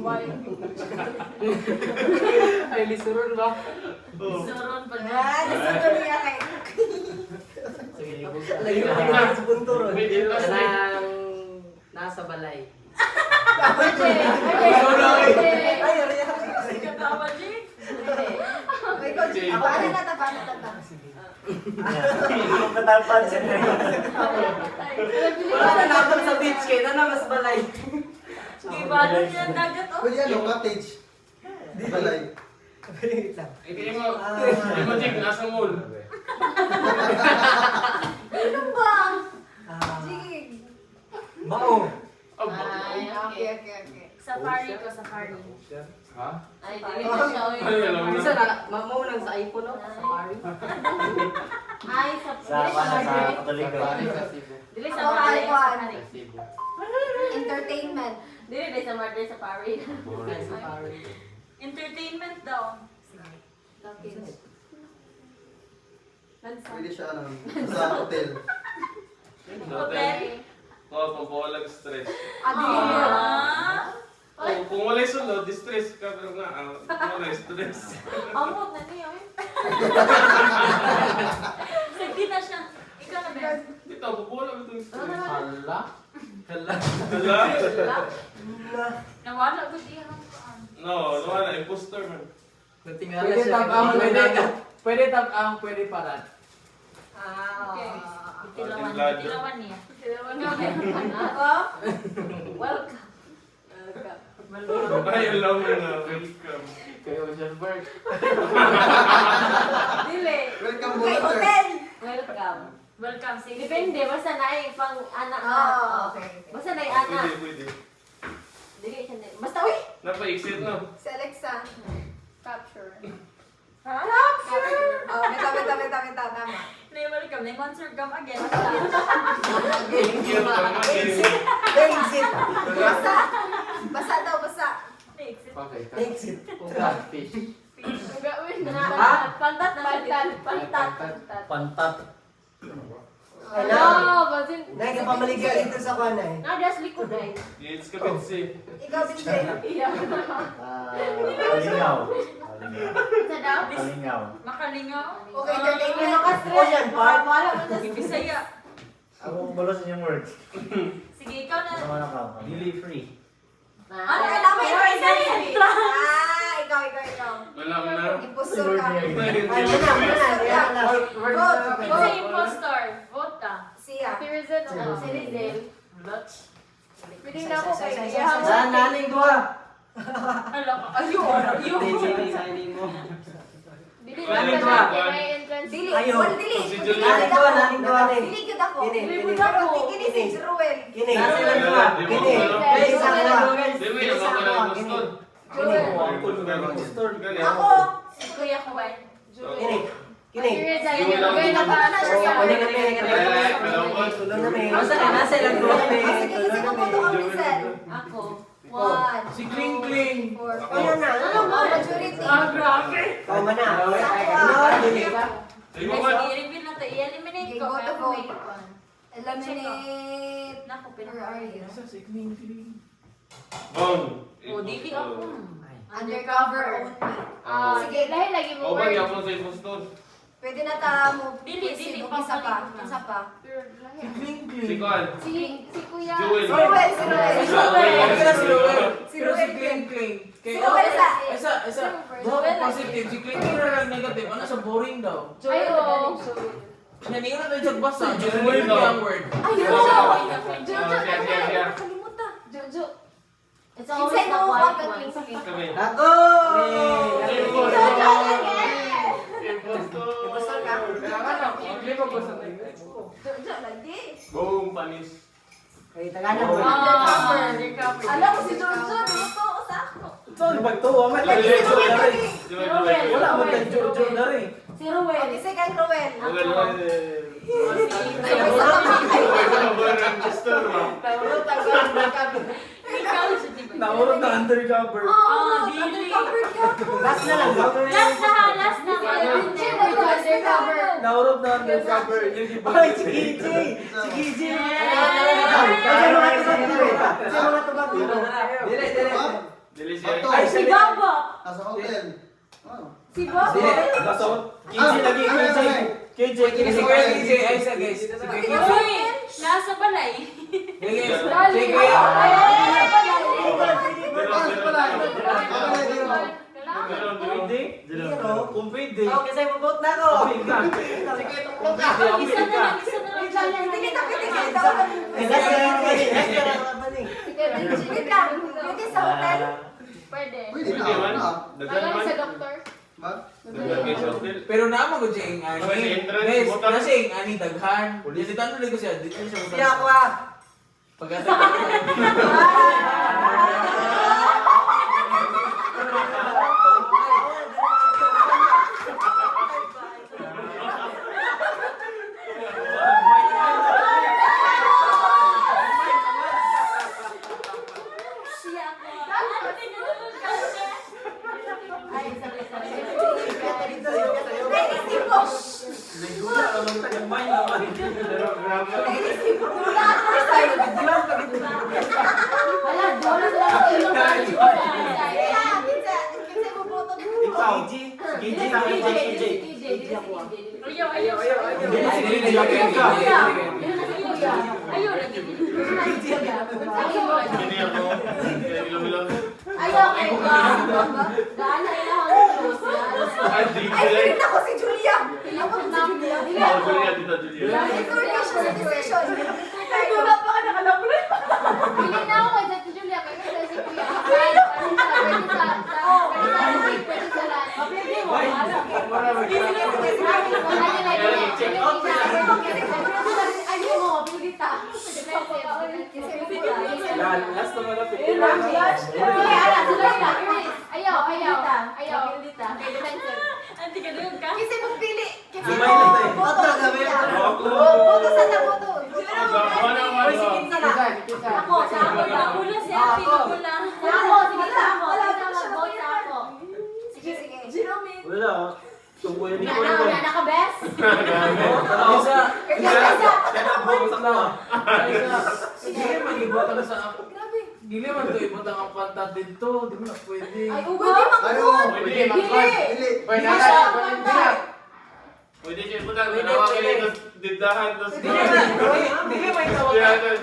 Why? Ay, lisuron ba? Suron pa na. Nasundo niya kay... Layo na sa punto ron. Kanang nasa balay. Ay, ari. Katawa, Jake. May coach. Paano na ta? Patalpansin na yun. Wala na natin sa beach kay na mas balay. Ibalo niya ang dagat, oh. Pwede ano, cottage. Di balay. Wait lang. Hindi mo Jake, nasa mall. Ano ba? Ah, Jig. Bao. Oh, Okay. Safari ko, safari. Ha? Ay, dili na siya, oy. Ay, alam mo Isa na. na mamunang sa iPhone no. Safari. Ay, Sa Katoliko. Dili sa Ako, Marder, Alcon. safari. Entertainment. Dili sa Marder, safari. Ay, Safari. Entertainment daw. Pwede siya ano, sa hotel. Hotel. Oo, pampawalang stress. Ah. Oh, kung wala'y sunod, distress ka. Pero nga, wala'y stress. Amot na niya, oy. Sige na siya. Ikaw na, Ben. Ito, pampawalang itong stress. Hala? Hala? Nawala ko diyan ang paan. No, wala, imposter man. Natingala Pwede siya. tap-ang, pwede tap-ang, pwede parat. Okay. Timplado. Itilawan niya. Ako? Welcome. Ay, alam mo na. Welcome. Kay Ocean Park. Dili. Welcome Kay Butter. hotel. Welcome. Welcome. Sige. Depende, basta na pang anak na. Okay. Basta na anak. Pwede. Dili siya na. Basta, uy! Napa-exit no? Si Alexa. Capture. Capture! Oh, tama. Na-welcome. Na-answer come again. Thank you. Exit. Basa daw. Exit. Okay. Exit. Catfish. Gawin na. Ha? Pantat na Pantat. Pantat. Ano? Basin. Nagkapamaliga ito sa kanay. Nadas likod ay. It's kapitsi. Ikaw, Binjay. Kalingaw. Sa daw? Kalingaw. Makalingaw. Okay, entertainment. Ocean Park. Wala mo sa Bisaya. Ako balos yung words. Sige, ikaw na. Sama na ka. Dili free. Ano Ay, ka namin, namin? ikaw. Wala mo na. Impostor ka. Ay, wala. Vote. Sa impostor. Vote ka. Siya. Si Rizal. Si Rizel. Pwede na ako kay Saan naning duha? Hala ka. Ayun. Signing mo. Dili Naning na duha. sa may entrance. Dili. Ayaw. Wala, dili. Si Dili Julian. gud ako. Naning duha. Dili gud ako. Kini. Kini si Ruel. Kini. Nasa ilang duha? Kini. Isa ka. Di mo yung ako na impostor. Ako. Si Kuya Kuway. Kini. Kini. Si Rizal. Julian. Gawin na pa na siya. Tulong na may. Nasa ilang duha kami. Sige, mabuto ka, Rizal. Ako. 1, Si Kling Kling. 4, 5. Ayan na. Majority. grabe. Tama na. Sige mo man. I-reveal na ito. I-eliminate Okay, ko. go to Kaya vote. may Eliminate. Naku, Where are you? Si Kling Kling. Bong. O, dili ako. Undercover only. Sige, lahi lagi mo. O ba yung ako sa impostor? Pwede na ta mo. Dili, Isa papalit pa. na. Isa pa. Si Kling Si Kling. Kwan. Si Kuya. Joel. Si Ruel. Si Ruel. Si Ruel. Si Pero si Ruel. Kling Kling. Si Ruel sa. Isa. Duha ko positive. Si Kling Kling na lang negative. Ano sa boring daw? Ay, oo. Naningon na tayo sa basa. Joel yung word. Ayun! Siya. Nakalimutan. Jojo. It's always Kinsay the mo quiet ka one. Kami. Ako! Impostor ka? Hindi pa ko sa tayo. Jojo lagi. Boom, panis. Kay Tagalog. Undercover. Alam ko si Jojo. Dito ako sa ako. Saan magtuwa man? Lagi si Ruel lagi. Wala mo kay Jojo na rin. Si Ruel. Okay, second Ruel. Naurot na undercover. Oh, dili. undercover ka po. Last na lang. Last na. Undercover. Naurot na undercover. Yung iba. Ay, si KJ! Si KJ! Kasi mga tubag dito. Kasi mga tubag dito. Siya. Bato. Ay, Si Baba. Nasa hotel. Oh. Si Bob. Kasot. KJ lagi, KJ. KJ, Si Kuya KJ, ay sa guys. Si Kuya KJ. Uy, nasa balay. Sige, Dali. si Kuya. Pwede? Kung pwede. Oh, kasi mabuot na ako. Apil ka. Sige, tuklong ka. Isa na lang, isa na lang. Hindi kita kita. Wait lang. Pwede sa hotel. Pwede. Pwede Pwede man. na. Dagan man. Sa doktor. Ba? Dagan kayo sa hotel. Pero naman ko siya yung ani. Kasi entrance, Guys, butang. nasa yung ani daghan. Dito tanong ko siya, dito siya mo. Siya ako ah. Pagkatapos. Siya ako. Ate, ganun ka siya. Ay, sabi. Naisip ko. Nagula naman tagambay naman. Naisip ko. Wala ako sa Wala, doon na sila sa ilong. Kasi buboto Ikaw. KJ lang yung KJ. Ayaw, ayaw. Hindi na si Ay, KJ. Apil ka. Ayaw, lagi. Hindi ako. Ilang-ilang. Ayaw, kay Daan na ilang ang close yan. Ay, di ko Ay, lang. pilit ako si Julia. Ako na Oh, Julia, dito, Julia. Information sa decision. pa ka nakalabri. Pili na ako kay Dati Julia. Kasi si Kuya Akal. Pwede sa lahat. Mapili mo. Ay, mo. Pili ta. Last na malapit. Ayaw. Ate, ganun ka. Kasi magpili. Kasi Lumay na tayo. boto. Ako. Boto sa boto. Uy, si Kinsa na. Ako, sa ako lang. Una si ate, ako lang. Sige, sige. Wala. Kung kuya ni Ano, Cole. nakabes? Isa. Kaya bumsak na. Sige, mag-ibotang sa ako. Dili man to ibotang ang pantat dito. Di mo na pwede. Ay, Pwede Ano? mag-vote. Pwede. Dili. Pwede siya po tayo. Nawa kayo dito. Dindahan. Tapos. Dili may tawag.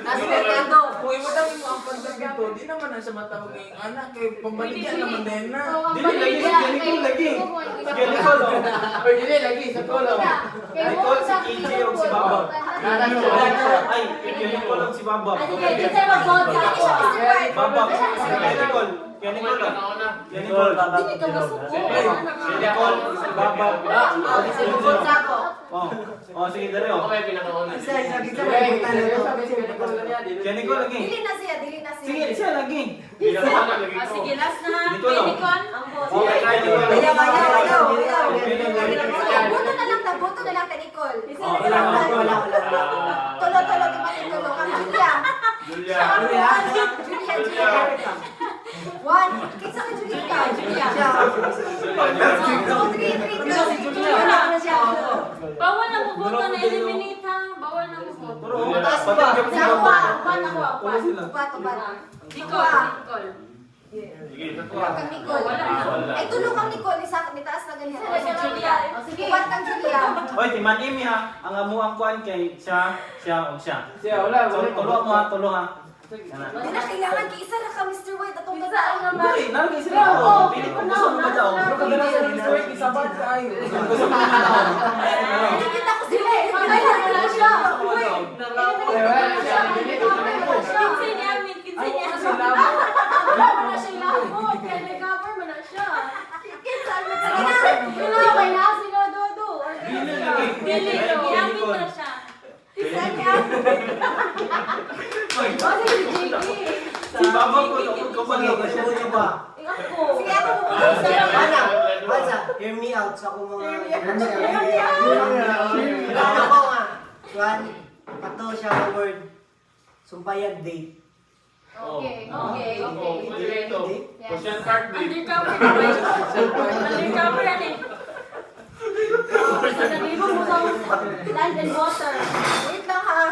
Nasa merkado. Kung ibotang mo ang pantat dito, di naman na siya matawag ng anak. Kay pambaligyan naman din na. Dili lagi si Jenny Cole lagi. Jenny Cole. Oy, dili lagi sa kolong. Jenny Cole si KJ o si Baba. Ay, Jenny Cole o si Baba. Baba. Jenny Cole. Jenny Cole. Jenny Cole. Hindi ka masuko. Jenny Cole. Si Baba. Kasi mabuot sa ako. Oh, sige dali Ako oh. kayo pinakauna. Isa, sabi sa Jenny Cole lagi. Dili na siya, dili na siya. Sige, siya lagi. Pinakauna lagi Ah, ko. sige, last na ha. Dito lang. Penicon. Okay, Jenny Cole. Ayaw. Boto na lang ta, boto na lang ta Nicole. Oh, wala. Tulo, di ba tulo? Kang Julia. Julia. Julia. One. Kinsa ka Julia? Julia. Wala na siya. Bawal na mo boto na eliminate ha. Bawal na mo boto. Pero Taas ba? patigyan mo si Baba. Ako. Sila. Upat. Nicole. Sige, ito po. Kang Nicole. Wala. Ay, tulo kang Nicole. Ni taas na ganyan. Si Julia. Upat kang Julia. Oy, timan imi ha. Ang amuang kuan kay siya o siya. Siya, wala. So, tulo ha. Hindi na kailangan kisa na ka, Mr. White. Atong Saan ganda. naman? Uy, nalagay sila ako. Pili ko gusto mo ba daw? Pero kadalasan ng story, isabad sa ayo. Gusto mo na daw. Nakikita ko sila. Wala siya. Kinsa niya, Amin. Kinsa Ay, niya. wala sila. Wala siya labot. Kaya nag-cover mo na siya. Pinaway na sila Dodo. Dili lagi. Dili, Amin na siya. Si Baba ko, kapag ko siya di ba? Sige ako. Basa, hear me out sa akong mga... Hear Ako nga. Juan, pato siya ang word. Sumpayag date. Okay. Pwede ito. Question card din. Undercover na ba? Undercover na eh. Sasabihin mo sa land and water. Wait lang ha.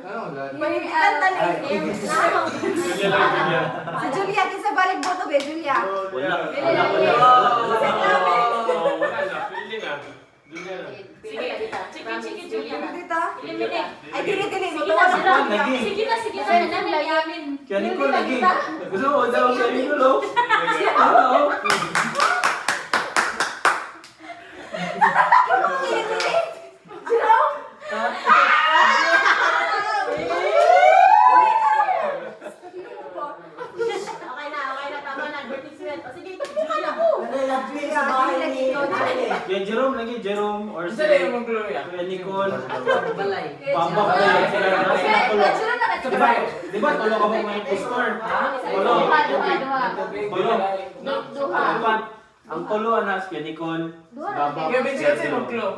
Ano, wala. May May kanta na Ay. yun. Julia lang, Julia. Si Julia, kinsa balik boto be, Julia. Wala. Wala na, feeling ah. Julia lang. Sige, Chiki, Julia. Dito. Eliminate. Ay, dili. Sige Boto na, ka sila. lagi. Sige na, nanay namin. Kaya Nicole lagi. Gusto mo daw kaya Nicole, oh. Oo. Okay na, tama na, advertisement. O sige, Julia. Nalagli sa bahay ni Kaya Jerome lagi, Jerome or si Isa na yung mag-glow ya. Kuya Nicole. Balay. Pambak na yan sila na sila tulo. Julia na Di ba tulo ka mo may impostor? Tulo. Tulo. Duha. Ang tulo anas Kuya Nicole. Si Baba. Kaya Benji kasi mag-glow.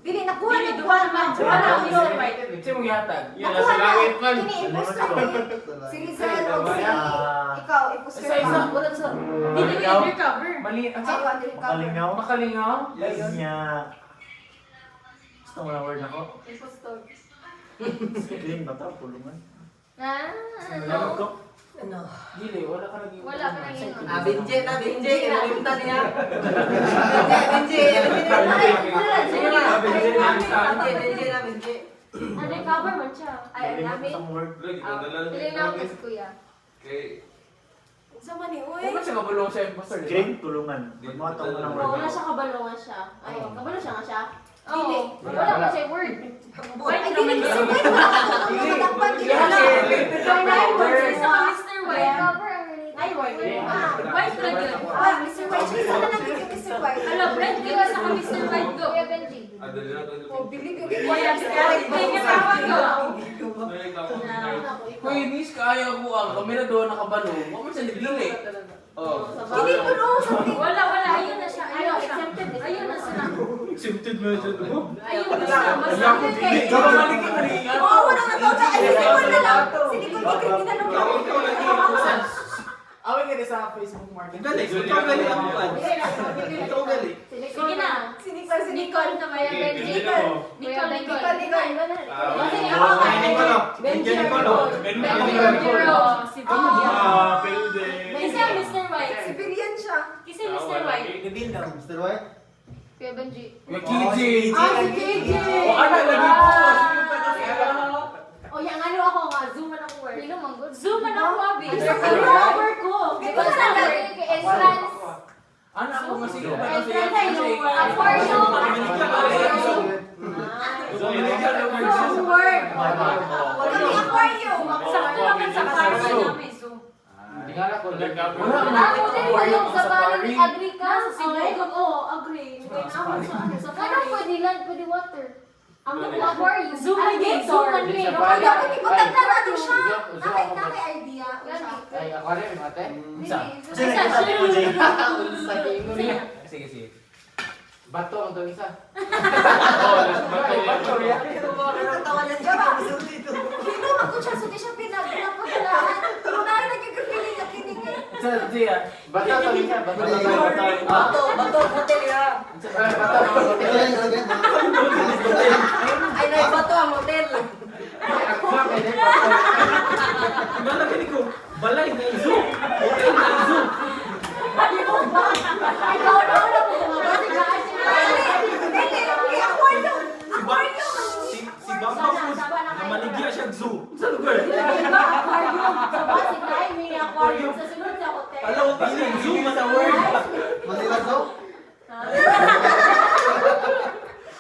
Dili, nakuha Dili, na. duha naman. Duha na, Mr. White. Kasi mong yatag. Yan, nasa langit man. Kini, imposter ni. Si Rizal o si... Ikaw, imposter Isa-isa. ka. Wala sa... Dili, undercover. Mali. Ang Ako, undercover. makalingaw. Ayun niya. Gusto mo na word ako? Impostor. Clean ba ito? Pulungan. Ano ko? Ano? Dili, wala ka naging. Wala ka nang yun. Benji. Kalimutan niya. Benji. Sige na. Benji. Undercover man siya. Ay, namin. Isang word. Lagi, nandala. Pili na ako si Kuya. Okay. Sa mani, uy. Huwag siya kabulong sa impostor, di ba? Green, tulungan. Magmataw mo ng word. Wala siya kabalungan siya. Ay, kabalo siya nga siya. Dili. Wala ko siya word. Ay, dili kasi may makakapag dili na. Isa ka, Mr. White. Cover ang Ay, White. Ah, White na yun. Ah, Mr. White, siya sana naging kay Mr. White. Alam, Brent, kaya sa ka, Mr. White, go. Kuya Benji. Adali na, adali. Oh, bilig yung Kuya, kaya kasama ko. Ay, ikaw. Kuya, Nis, kaya ko ang kami na doon nakabalong. Huwag mo siya nagdili. Oh. Hindi po no, sabi. Wala, ayun na siya. Ayun na siya. Ayun na sila. Accepted mo ito. Ayun na siya. Basta Ikaw mali ka mali. Oo, wala na to. Ay, si Nicole na lang. Si Nicole, di kriminal lang. Awin ka sa Facebook Market. Galing, ikaw galing ang buwan. Ikaw galing. Sige na. Si Nicole, si Nicole. Kuya Benji. Nicole. Nicole. Kasi Oh, ako Kuya Nicole, oh. Benji. Kuya Nicole, oh. Zero. Si Julia. Pwede. Kasi ang Mr. White. Si Bilian siya. Kasi Mr. White. Mr. White? Kuya Benji. Kuya KJ. Ah, si KJ. O ano, lagi po. O yung ano ako nga, zoom man ako word. Pilo man good. Zoom man ako, Abi. Cover ko. Di ba sa entrance? Ano ako masiko ba Entrance siya? ay yung aquarium. Zoom word. Kami aquarium. Sakto naman sa para namin. Zoom. Ako din ba yung sa bahay agree ka? Oo, agree. Ano pwede land, pwede water? Ang aquarium. Zoom again, Zoom Zoom again. Ay, dapat ibutan na natin siya. Nakay idea. Ay, aquarium, mate? Sige, sige. Bato ang itong isa. Tawanan siya. Kino, magkutsa sa di siya pinagpapagalaan. Pero na rin nagkakapiling na kinig eh. Sa Zia. Bato ang isa. Bato ang isa. Bato, hotel ya. Bato ang Again, again. Ay, bato ang hotel. Nalagay ko, balay na yung zoo. Okay na yung zoo. Ikaw na ulo mo. Dili, aquarium. Aquarium. Si Bamba po, namaligya siya zoo. Sa lugar. Diba aquarium? Sa basic na may aquarium. Sa sunod sa hotel. Hello, pili, zoo man sa word. Manila Zoo?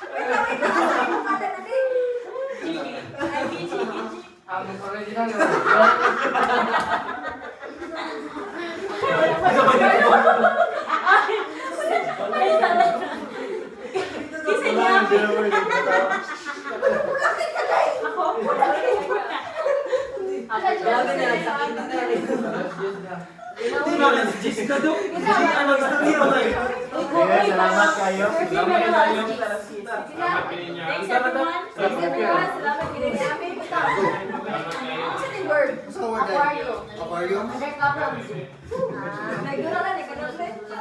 Wait lang. Asa yung pangalan na din? Ang original yun. Kasi niya. Bulakit ka na eh. Ako. Grabe na lang, sakit na tayo. Hindi na rin si Jessica do. Ano gusto niyo ba tayo? Kaya salamat kayo. Salamat kayo. Salamat pininyo. Thanks everyone. Salamat din namin. Sa the word. Gusto ko word Aquarium. Aquarium? Undercover. Nagdura na, nagdura na.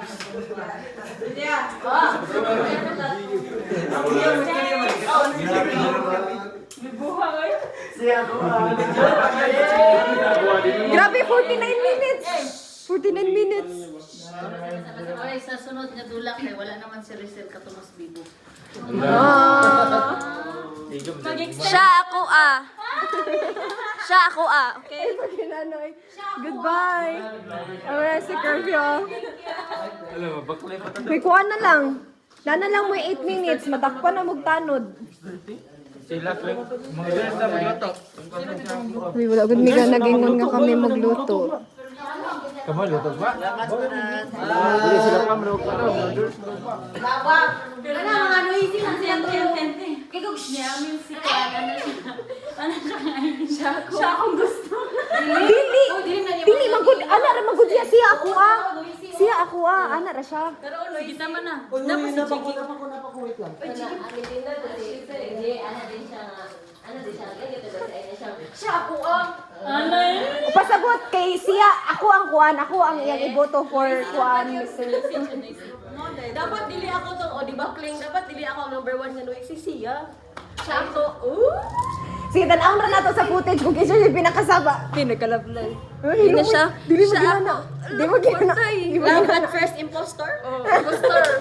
Buhay. Siya ko. Grabe, 49 minutes. 49 minutes. Okay, sa sunod nga dula kay wala naman si Rizal Katumas Bibo. Siya ako Okay? Goodbye. Alright, si Curfew. Alam mo, baklay pa May kuha na lang. Nana lang mo 8 minutes. Matakpan na magtanod. sila click. Mga girls na magluto. Uy, wala gud miga nagingon nga kami magluto. Kamu luto ba? Hindi sila pa manok ano. Pero na mga noisy lang siya gente. Kikog niya amin si Kuana na siya. Ano siya ngayon? Siya akong gusto. Dili magud ana ra magud siya ako Siya ako ana ra siya. Pero uloy, kita man na. Uy, napakuwit lang. Siya ako Ano yun? Pasagot kay siya ako ang kuan, ako ang iyang iboto for kuan Mr. Dapat dili ako tong, o di ba Kling, dapat dili ako ang number 1 nga noisy siya. Siya ako, Sige, tanawon ra nato sa footage kung kinsa yung pinakasaba. Pinakalablay. Dili na siya. Dili mo gina. Di mo gina. Love at first impostor? Impostor.